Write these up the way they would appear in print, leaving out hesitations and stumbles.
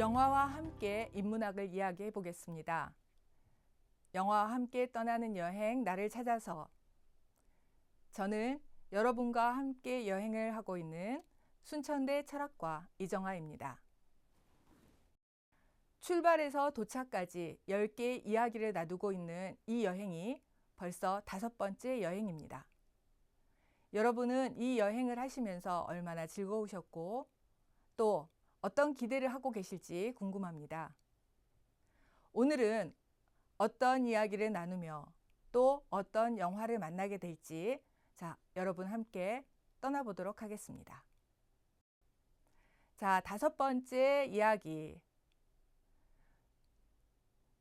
영화와 함께 인문학을 이야기해 보겠습니다. 영화와 함께 떠나는 여행, 나를 찾아서. 저는 여러분과 함께 여행을 하고 있는 순천대 철학과 이정아입니다. 출발에서 도착까지 10개의 이야기를 나누고 있는 이 여행이 벌써 5번째 여행입니다. 여러분은 이 여행을 하시면서 얼마나 즐거우셨고 또 어떤 기대를 하고 계실지 궁금합니다. 오늘은 어떤 이야기를 나누며 또 어떤 영화를 만나게 될지 여러분 함께 떠나보도록 하겠습니다. 자, 5번째 이야기.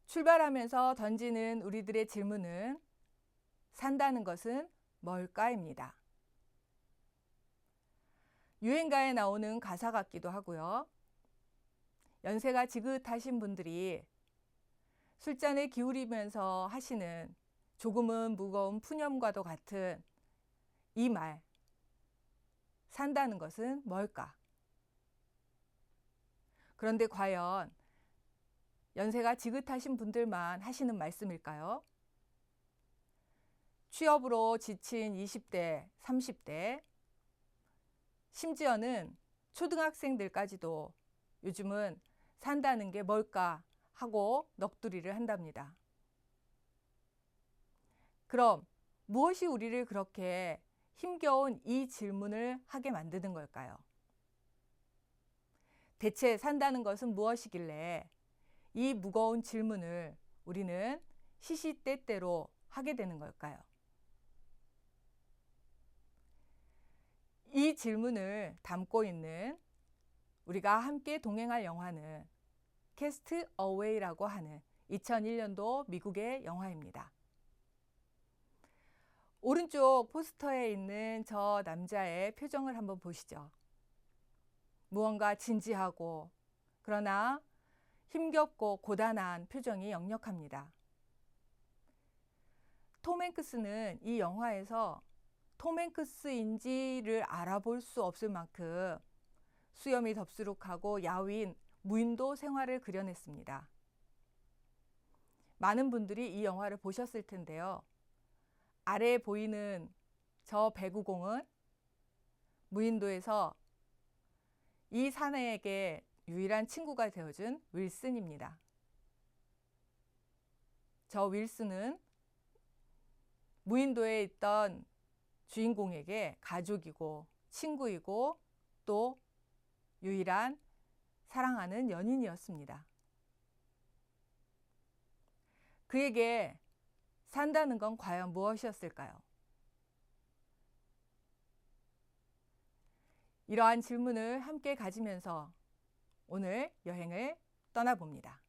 출발하면서 던지는 우리들의 질문은 산다는 것은 뭘까입니다. 유행가에 나오는 가사 같기도 하고요. 연세가 지긋하신 분들이 술잔에 기울이면서 하시는 조금은 무거운 푸념과도 같은 이 말, 산다는 것은 뭘까? 그런데 과연 연세가 지긋하신 분들만 하시는 말씀일까요? 취업으로 지친 20대, 30대, 심지어는 초등학생들까지도 요즘은 산다는 게 뭘까 하고 넋두리를 한답니다. 그럼 무엇이 우리를 그렇게 힘겨운 이 질문을 하게 만드는 걸까요? 대체 산다는 것은 무엇이길래 이 무거운 질문을 우리는 시시때때로 하게 되는 걸까요? 이 질문을 담고 있는 우리가 함께 동행할 영화는 캐스트 어웨이라고 하는 2001년도 미국의 영화입니다. 오른쪽 포스터에 있는 저 남자의 표정을 한번 보시죠. 무언가 진지하고 그러나 힘겹고 고단한 표정이 역력합니다. 톰 행크스는 이 영화에서 톰 행크스인지를 알아볼 수 없을 만큼 수염이 덥수룩하고 야윈, 무인도 생활을 그려냈습니다. 많은 분들이 이 영화를 보셨을 텐데요. 아래에 보이는 저 배구공은 무인도에서 이 사내에게 유일한 친구가 되어준 윌슨입니다. 저 윌슨은 무인도에 있던 주인공에게 가족이고 친구이고 또 유일한 사랑하는 연인이었습니다. 그에게 산다는 건 과연 무엇이었을까요? 이러한 질문을 함께 가지면서 오늘 여행을 떠나봅니다.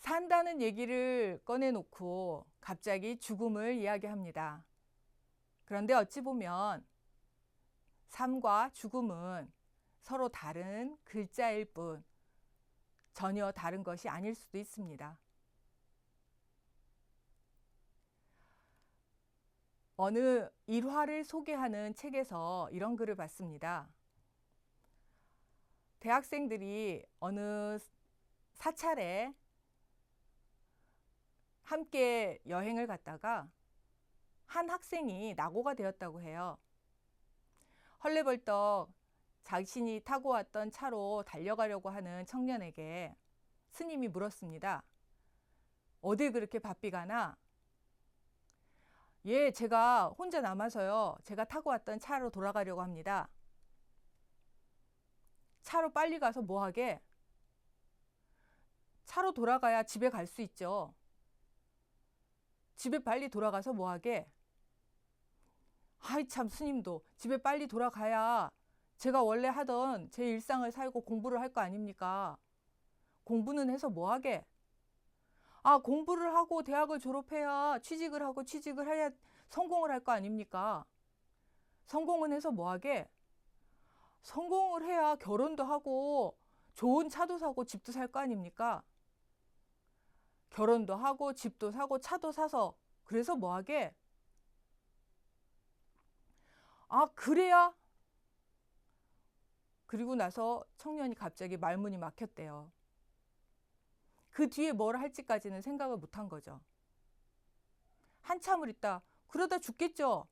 산다는 얘기를 꺼내놓고 갑자기 죽음을 이야기합니다. 그런데 어찌 보면 삶과 죽음은 서로 다른 글자일 뿐 전혀 다른 것이 아닐 수도 있습니다. 어느 일화를 소개하는 책에서 이런 글을 봤습니다. 대학생들이 어느 사찰에 함께 여행을 갔다가 한 학생이 낙오가 되었다고 해요. 헐레벌떡 자신이 타고 왔던 차로 달려가려고 하는 청년에게 스님이 물었습니다. 어딜 그렇게 바삐 가나? 예, 제가 혼자 남아서요. 제가 타고 왔던 차로 돌아가려고 합니다. 차로 빨리 가서 뭐 하게? 차로 돌아가야 집에 갈 수 있죠. 집에 빨리 돌아가서 뭐 하게? 아이 참 스님도 집에 빨리 돌아가야 제가 원래 하던 제 일상을 살고 공부를 할 거 아닙니까? 공부는 해서 뭐 하게? 아, 공부를 하고 대학을 졸업해야 취직을 하고 취직을 해야 성공을 할 거 아닙니까? 성공은 해서 뭐 하게? 성공을 해야 결혼도 하고 좋은 차도 사고 집도 살 거 아닙니까? 결혼도 하고 집도 사고 차도 사서 그래서 뭐 하게? 아, 그래야? 그리고 나서 청년이 갑자기 말문이 막혔대요. 그 뒤에 뭘 할지까지는 생각을 못한 거죠. 한참을 있다 그러다 죽겠죠?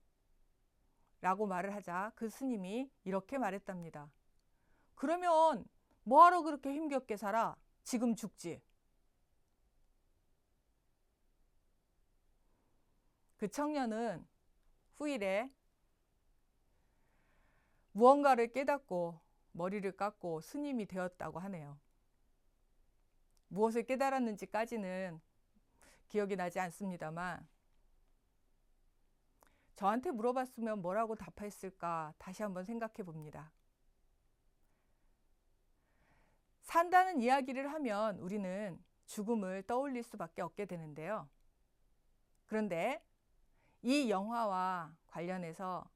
라고 말을 하자 그 스님이 이렇게 말했답니다. 그러면 뭐하러 그렇게 힘겹게 살아? 지금 죽지. 그 청년은 후일에 무언가를 깨닫고 머리를 깎고 스님이 되었다고 하네요. 무엇을 깨달았는지까지는 기억이 나지 않습니다만 저한테 물어봤으면 뭐라고 답했을까 다시 한번 생각해 봅니다. 산다는 이야기를 하면 우리는 죽음을 떠올릴 수밖에 없게 되는데요. 그런데 이 영화와 관련해서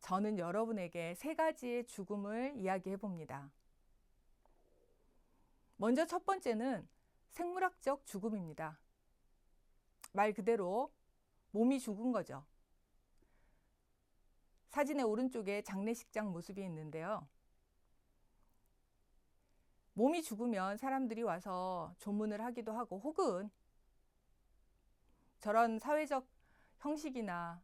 저는 여러분에게 세 가지의 죽음을 이야기해 봅니다. 먼저 첫 번째는 생물학적 죽음입니다. 말 그대로 몸이 죽은 거죠. 사진의 오른쪽에 장례식장 모습이 있는데요. 몸이 죽으면 사람들이 와서 조문을 하기도 하고 혹은 저런 사회적 형식이나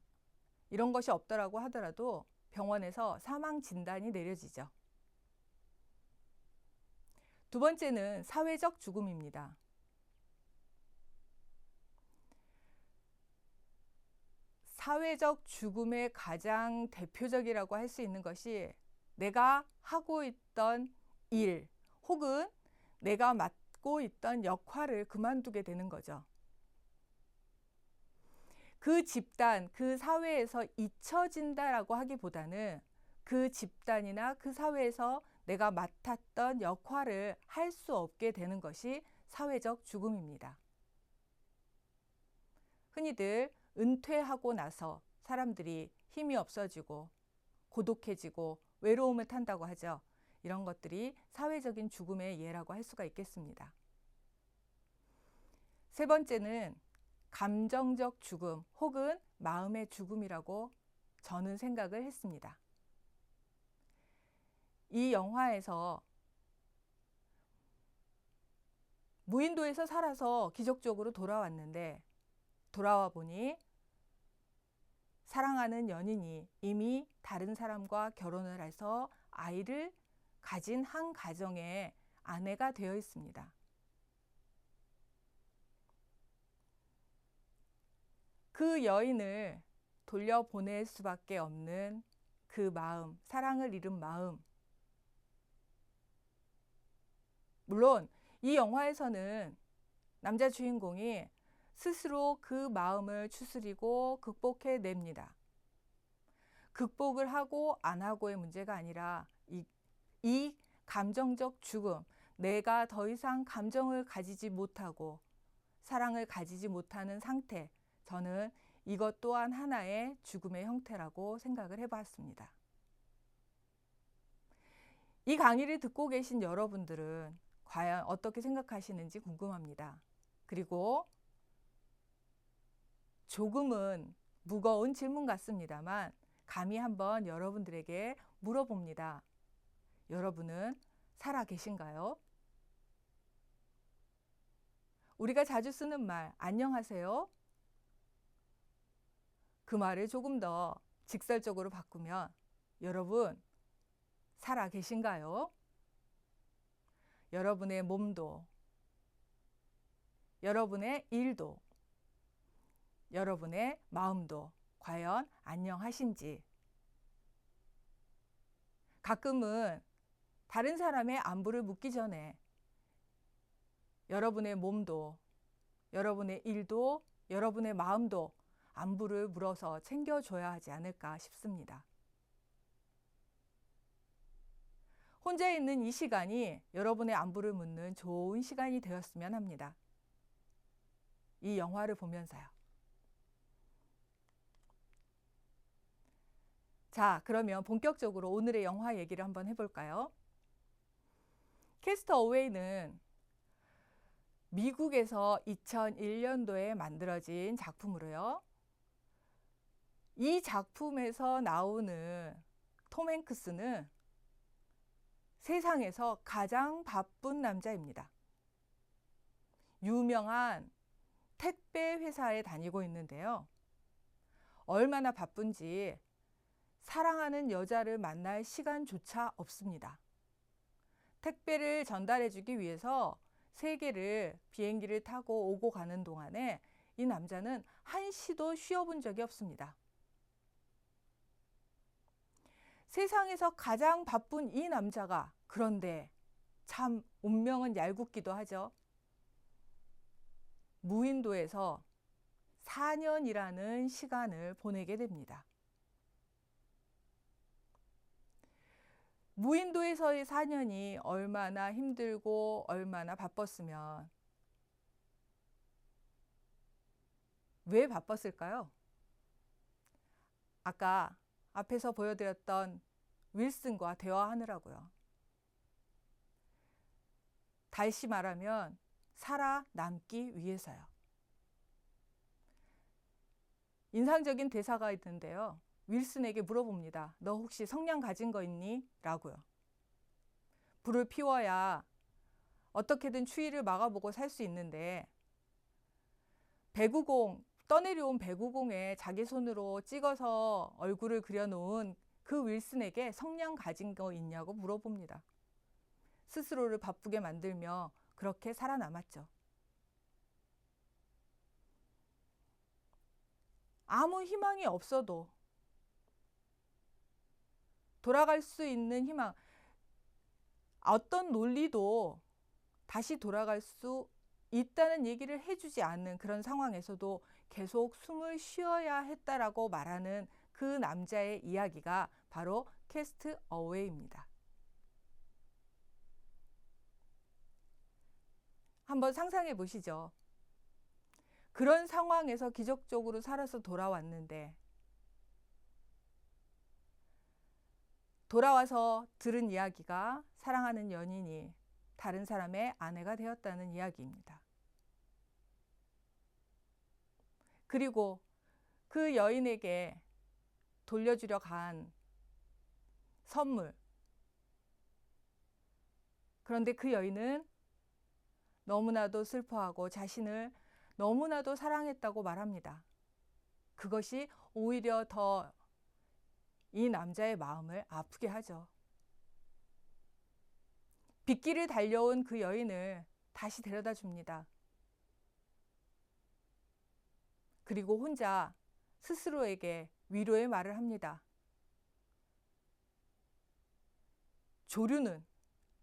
이런 것이 없더라고 하더라도 병원에서 사망 진단이 내려지죠. 두 번째는 사회적 죽음입니다. 사회적 죽음의 가장 대표적이라고 할 수 있는 것이 내가 하고 있던 일 혹은 내가 맡고 있던 역할을 그만두게 되는 거죠. 그 집단, 그 사회에서 잊혀진다라고 하기보다는 그 집단이나 그 사회에서 내가 맡았던 역할을 할 수 없게 되는 것이 사회적 죽음입니다. 흔히들 은퇴하고 나서 사람들이 힘이 없어지고 고독해지고 외로움을 탄다고 하죠. 이런 것들이 사회적인 죽음의 예라고 할 수가 있겠습니다. 세 번째는 감정적 죽음 혹은 마음의 죽음이라고 저는 생각을 했습니다. 이 영화에서 무인도에서 살아서 기적적으로 돌아왔는데 돌아와 보니 사랑하는 연인이 이미 다른 사람과 결혼을 해서 아이를 가진 한 가정의 아내가 되어 있습니다. 그 여인을 돌려보낼 수밖에 없는 그 마음, 사랑을 잃은 마음. 물론 이 영화에서는 남자 주인공이 스스로 그 마음을 추스리고 극복해냅니다. 극복을 하고 안 하고의 문제가 아니라 이 감정적 죽음, 내가 더 이상 감정을 가지지 못하고 사랑을 가지지 못하는 상태, 저는 이것 또한 하나의 죽음의 형태라고 생각을 해봤습니다. 이 강의를 듣고 계신 여러분들은 과연 어떻게 생각하시는지 궁금합니다. 그리고 조금은 무거운 질문 같습니다만 감히 한번 여러분들에게 물어봅니다. 여러분은 살아 계신가요? 우리가 자주 쓰는 말 안녕하세요. 그 말을 조금 더 직설적으로 바꾸면 여러분 살아 계신가요? 여러분의 몸도 여러분의 일도 여러분의 마음도 과연 안녕하신지. 가끔은 다른 사람의 안부를 묻기 전에 여러분의 몸도 여러분의 일도 여러분의 마음도 안부를 물어서 챙겨줘야 하지 않을까 싶습니다. 혼자 있는 이 시간이 여러분의 안부를 묻는 좋은 시간이 되었으면 합니다. 이 영화를 보면서요. 자, 그러면 본격적으로 오늘의 영화 얘기를 한번 해볼까요? 캐스트 어웨이는 미국에서 2001년도에 만들어진 작품으로요. 이 작품에서 나오는 톰 행크스는 세상에서 가장 바쁜 남자입니다. 유명한 택배 회사에 다니고 있는데요. 얼마나 바쁜지 사랑하는 여자를 만날 시간조차 없습니다. 택배를 전달해주기 위해서 세계를 비행기를 타고 오고 가는 동안에 이 남자는 한시도 쉬어본 적이 없습니다. 세상에서 가장 바쁜 이 남자가 그런데 참 운명은 얄궂기도 하죠. 무인도에서 4년이라는 시간을 보내게 됩니다. 무인도에서의 4년이 얼마나 힘들고 얼마나 바빴으면 왜 바빴을까요? 아까 앞에서 보여드렸던 윌슨과 대화하느라고요. 다시 말하면 살아남기 위해서요. 인상적인 대사가 있는데요. 윌슨에게 물어봅니다. 너 혹시 성냥 가진 거 있니? 라고요. 불을 피워야 어떻게든 추위를 막아보고 살 수 있는데 배구공, 떠내려온 배구공에 자기 손으로 찍어서 얼굴을 그려놓은 그 윌슨에게 성냥 가진 거 있냐고 물어봅니다. 스스로를 바쁘게 만들며 그렇게 살아남았죠. 아무 희망이 없어도 돌아갈 수 있는 희망, 어떤 논리도 다시 돌아갈 수 있다는 얘기를 해주지 않는 그런 상황에서도 계속 숨을 쉬어야 했다라고 말하는 그 남자의 이야기가 바로 캐스트 어웨이입니다. 한번 상상해 보시죠. 그런 상황에서 기적적으로 살아서 돌아왔는데 돌아와서 들은 이야기가 사랑하는 연인이 다른 사람의 아내가 되었다는 이야기입니다. 그리고 그 여인에게 돌려주려 간 선물. 그런데 그 여인은 너무나도 슬퍼하고 자신을 너무나도 사랑했다고 말합니다. 그것이 오히려 더 이 남자의 마음을 아프게 하죠. 빗길을 달려온 그 여인을 다시 데려다 줍니다. 그리고 혼자 스스로에게 위로의 말을 합니다. 조류는,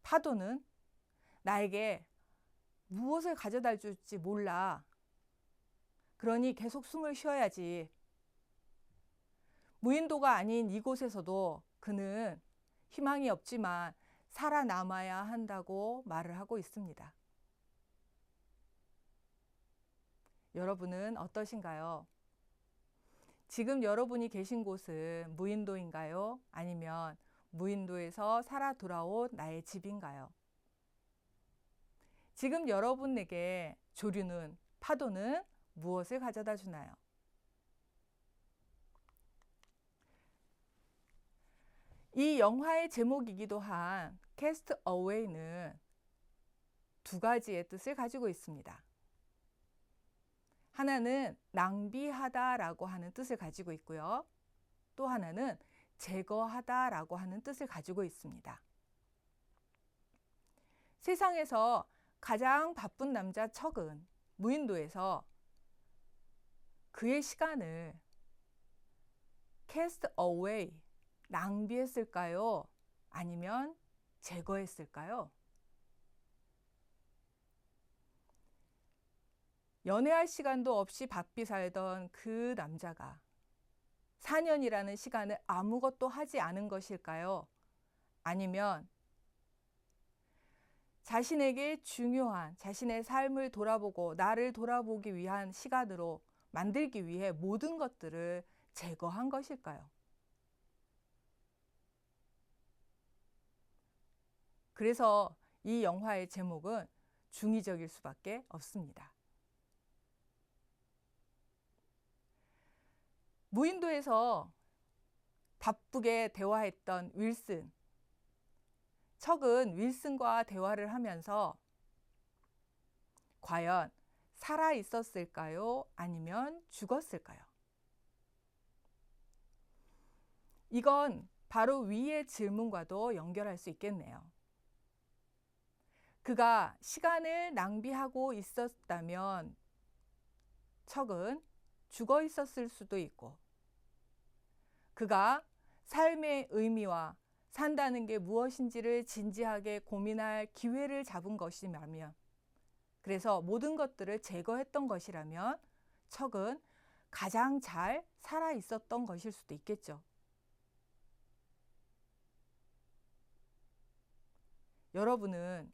파도는 나에게 무엇을 가져다 줄지 몰라. 그러니 계속 숨을 쉬어야지. 무인도가 아닌 이곳에서도 그는 희망이 없지만 살아남아야 한다고 말을 하고 있습니다. 여러분은 어떠신가요? 지금 여러분이 계신 곳은 무인도인가요? 아니면 무인도에서 살아 돌아온 나의 집인가요? 지금 여러분에게 조류는, 파도는 무엇을 가져다 주나요? 이 영화의 제목이기도 한 캐스트 어웨이는 두 가지의 뜻을 가지고 있습니다. 하나는 낭비하다라고 하는 뜻을 가지고 있고요. 또 하나는 제거하다라고 하는 뜻을 가지고 있습니다. 세상에서 가장 바쁜 남자 척은 무인도에서 그의 시간을 cast away, 낭비했을까요? 아니면 제거했을까요? 연애할 시간도 없이 바삐 살던 그 남자가 4년이라는 시간을 아무것도 하지 않은 것일까요? 아니면 자신에게 중요한 자신의 삶을 돌아보고 나를 돌아보기 위한 시간으로 만들기 위해 모든 것들을 제거한 것일까요? 그래서 이 영화의 제목은 중의적일 수밖에 없습니다. 무인도에서 바쁘게 대화했던 윌슨. 척은 윌슨과 대화를 하면서 과연 살아 있었을까요? 아니면 죽었을까요? 이건 바로 위의 질문과도 연결할 수 있겠네요. 그가 시간을 낭비하고 있었다면 척은 죽어 있었을 수도 있고, 그가 삶의 의미와 산다는 게 무엇인지를 진지하게 고민할 기회를 잡은 것이라면, 그래서 모든 것들을 제거했던 것이라면 척은 가장 잘 살아 있었던 것일 수도 있겠죠. 여러분은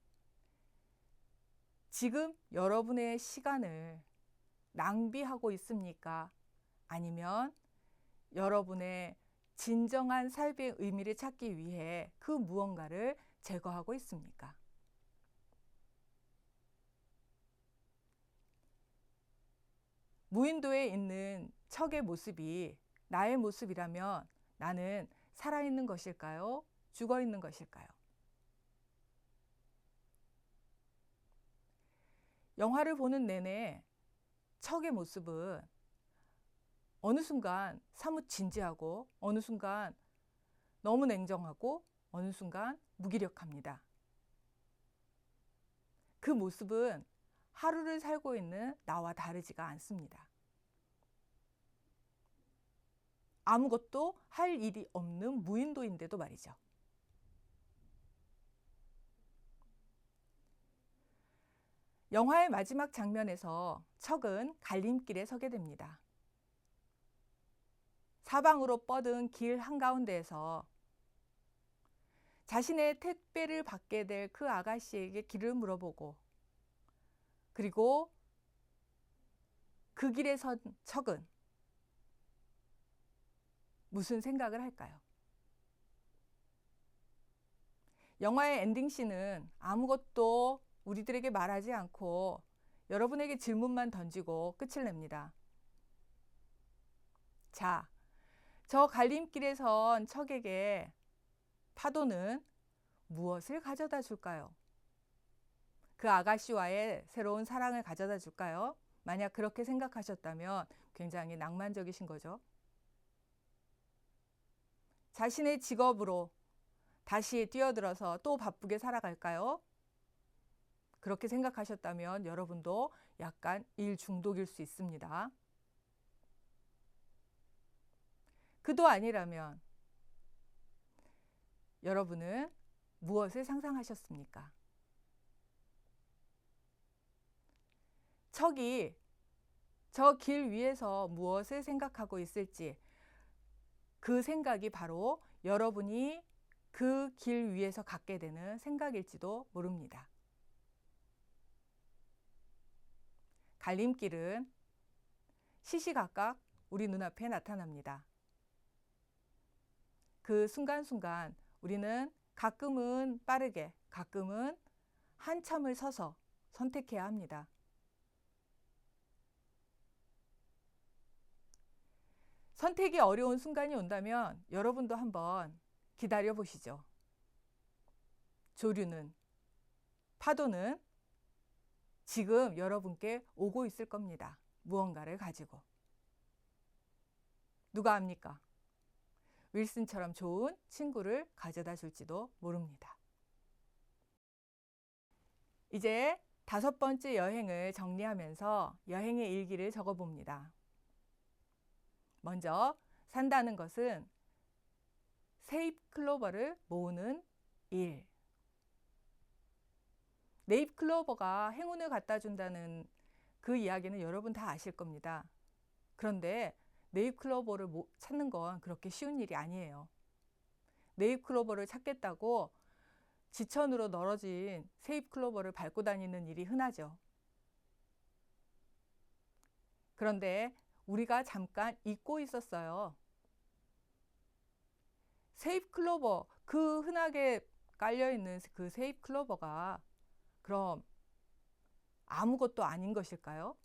지금 여러분의 시간을 낭비하고 있습니까? 아니면 여러분의 진정한 삶의 의미를 찾기 위해 그 무언가를 제거하고 있습니까? 무인도에 있는 척의 모습이 나의 모습이라면 나는 살아있는 것일까요? 죽어 있는 것일까요? 영화를 보는 내내 척의 모습은 어느 순간 사뭇 진지하고, 어느 순간 너무 냉정하고, 어느 순간 무기력합니다. 그 모습은 하루를 살고 있는 나와 다르지가 않습니다. 아무것도 할 일이 없는 무인도인데도 말이죠. 영화의 마지막 장면에서 척은 갈림길에 서게 됩니다. 사방으로 뻗은 길 한가운데에서 자신의 택배를 받게 될 그 아가씨에게 길을 물어보고, 그리고 그 길에 선 척은 무슨 생각을 할까요? 영화의 엔딩씬은 아무것도 우리들에게 말하지 않고 여러분에게 질문만 던지고 끝을 냅니다. 자, 저 갈림길에 선 척에게 파도는 무엇을 가져다 줄까요? 그 아가씨와의 새로운 사랑을 가져다 줄까요? 만약 그렇게 생각하셨다면 굉장히 낭만적이신 거죠. 자신의 직업으로 다시 뛰어들어서 또 바쁘게 살아갈까요? 그렇게 생각하셨다면 여러분도 약간 일 중독일 수 있습니다. 그도 아니라면 여러분은 무엇을 상상하셨습니까? 척이 저 길 위에서 무엇을 생각하고 있을지, 그 생각이 바로 여러분이 그 길 위에서 갖게 되는 생각일지도 모릅니다. 갈림길은 시시각각 우리 눈앞에 나타납니다. 그 순간순간 우리는 가끔은 빠르게, 가끔은 한참을 서서 선택해야 합니다. 선택이 어려운 순간이 온다면 여러분도 한번 기다려 보시죠. 조류는, 파도는 지금 여러분께 오고 있을 겁니다. 무언가를 가지고. 누가 압니까? 윌슨처럼 좋은 친구를 가져다 줄지도 모릅니다. 이제 5번째 여행을 정리하면서 여행의 일기를 적어봅니다. 먼저 산다는 것은 세잎클로버를 모으는 일. 네잎클로버가 행운을 갖다 준다는 그 이야기는 여러분 다 아실 겁니다. 그런데 네잎클로버를 찾는 건 그렇게 쉬운 일이 아니에요. 네잎클로버를 찾겠다고 지천으로 널어진 세잎클로버를 밟고 다니는 일이 흔하죠. 그런데 우리가 잠깐 잊고 있었어요. 세잎클로버, 그 흔하게 깔려있는 그 세잎클로버가 그럼 아무것도 아닌 것일까요?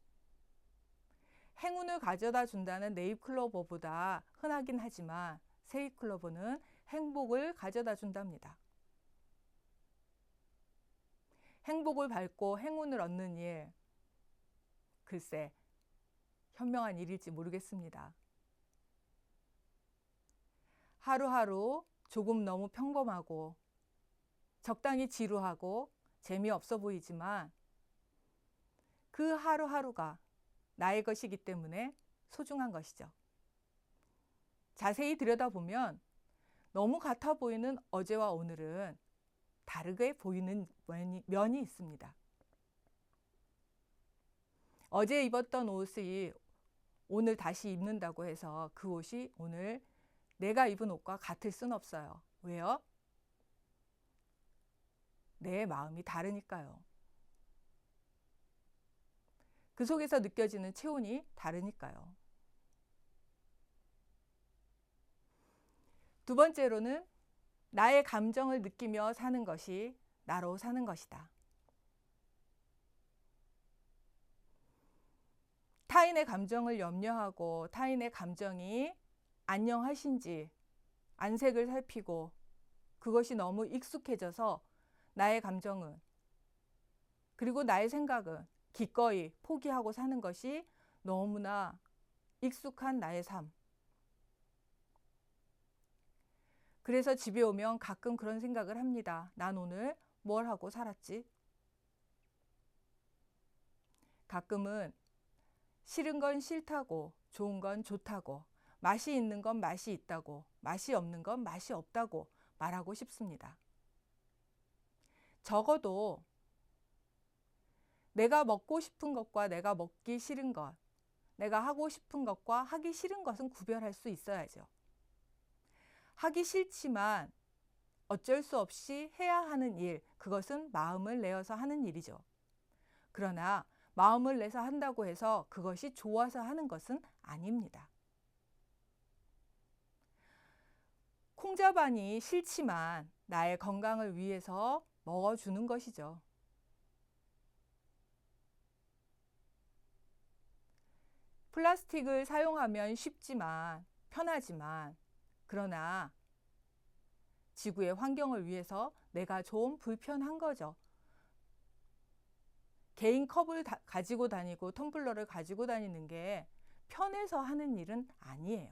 행운을 가져다 준다는 네잎클로버보다 흔하긴 하지만 세잎클로버는 행복을 가져다 준답니다. 행복을 밟고 행운을 얻는 일, 글쎄 현명한 일일지 모르겠습니다. 하루하루 조금 너무 평범하고 적당히 지루하고 재미없어 보이지만 그 하루하루가 나의 것이기 때문에 소중한 것이죠. 자세히 들여다보면 너무 같아 보이는 어제와 오늘은 다르게 보이는 면이 있습니다. 어제 입었던 옷이 오늘 다시 입는다고 해서 그 옷이 오늘 내가 입은 옷과 같을 순 없어요. 왜요? 내 마음이 다르니까요. 그 속에서 느껴지는 체온이 다르니까요. 두 번째로는 나의 감정을 느끼며 사는 것이 나로 사는 것이다. 타인의 감정을 염려하고 타인의 감정이 안녕하신지 안색을 살피고 그것이 너무 익숙해져서 나의 감정은 그리고 나의 생각은 기꺼이 포기하고 사는 것이 너무나 익숙한 나의 삶. 그래서 집에 오면 가끔 그런 생각을 합니다. 난 오늘 뭘 하고 살았지? 가끔은 싫은 건 싫다고, 좋은 건 좋다고, 맛이 있는 건 맛이 있다고, 맛이 없는 건 맛이 없다고 말하고 싶습니다. 적어도 내가 먹고 싶은 것과 내가 먹기 싫은 것, 내가 하고 싶은 것과 하기 싫은 것은 구별할 수 있어야죠. 하기 싫지만 어쩔 수 없이 해야 하는 일, 그것은 마음을 내어서 하는 일이죠. 그러나 마음을 내서 한다고 해서 그것이 좋아서 하는 것은 아닙니다. 콩자반이 싫지만 나의 건강을 위해서 먹어주는 것이죠. 플라스틱을 사용하면 쉽지만 편하지만 그러나 지구의 환경을 위해서 내가 좀 불편한 거죠. 개인 컵을 가지고 다니고 텀블러를 가지고 다니는 게 편해서 하는 일은 아니에요.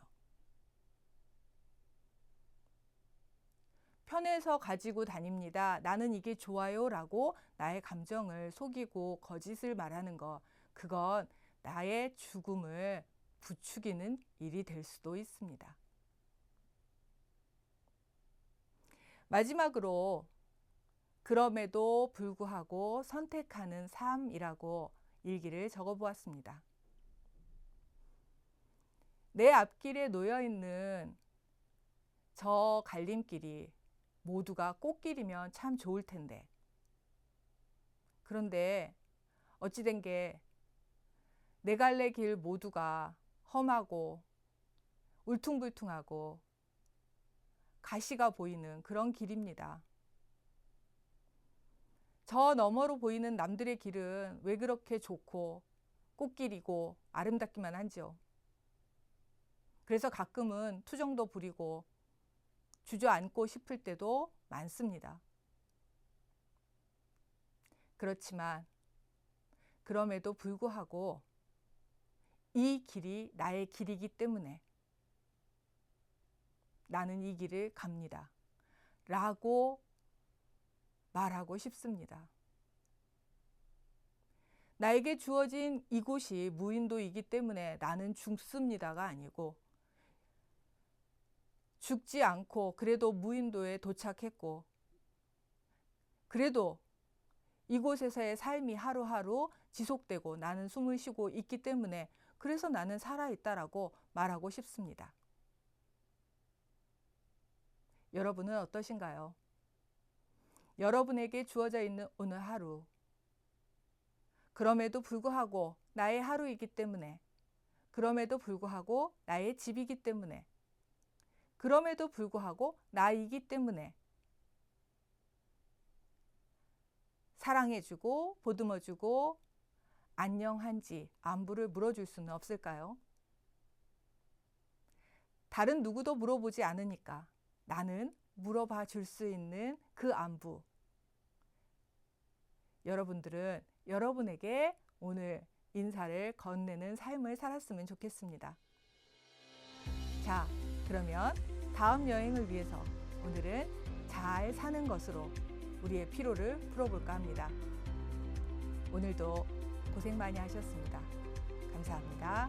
편해서 가지고 다닙니다. 나는 이게 좋아요 라고 나의 감정을 속이고 거짓을 말하는 것, 그건 나의 죽음을 부추기는 일이 될 수도 있습니다. 마지막으로 그럼에도 불구하고 선택하는 삶이라고 일기를 적어보았습니다. 내 앞길에 놓여 있는 저 갈림길이 모두가 꽃길이면 참 좋을 텐데, 그런데 어찌된 게 네 갈래 길 모두가 험하고 울퉁불퉁하고 가시가 보이는 그런 길입니다. 저 너머로 보이는 남들의 길은 왜 그렇게 좋고 꽃길이고 아름답기만 한지요. 그래서 가끔은 투정도 부리고 주저앉고 싶을 때도 많습니다. 그렇지만 그럼에도 불구하고 이 길이 나의 길이기 때문에 나는 이 길을 갑니다. 라고 말하고 싶습니다. 나에게 주어진 이곳이 무인도이기 때문에 나는 죽습니다가 아니고 죽지 않고 그래도 무인도에 도착했고 그래도 이곳에서의 삶이 하루하루 지속되고 나는 숨을 쉬고 있기 때문에 그래서 나는 살아있다라고 말하고 싶습니다. 여러분은 어떠신가요? 여러분에게 주어져 있는 오늘 하루, 그럼에도 불구하고 나의 하루이기 때문에, 그럼에도 불구하고 나의 집이기 때문에, 그럼에도 불구하고 나이기 때문에 사랑해주고 보듬어주고 안녕한지 안부를 물어줄 수는 없을까요? 다른 누구도 물어보지 않으니까 나는 물어봐 줄 수 있는 그 안부. 여러분들은 여러분에게 오늘 인사를 건네는 삶을 살았으면 좋겠습니다. 자, 그러면 다음 여행을 위해서 오늘은 잘 사는 것으로 우리의 피로를 풀어볼까 합니다. 오늘도 고생 많이 하셨습니다. 감사합니다.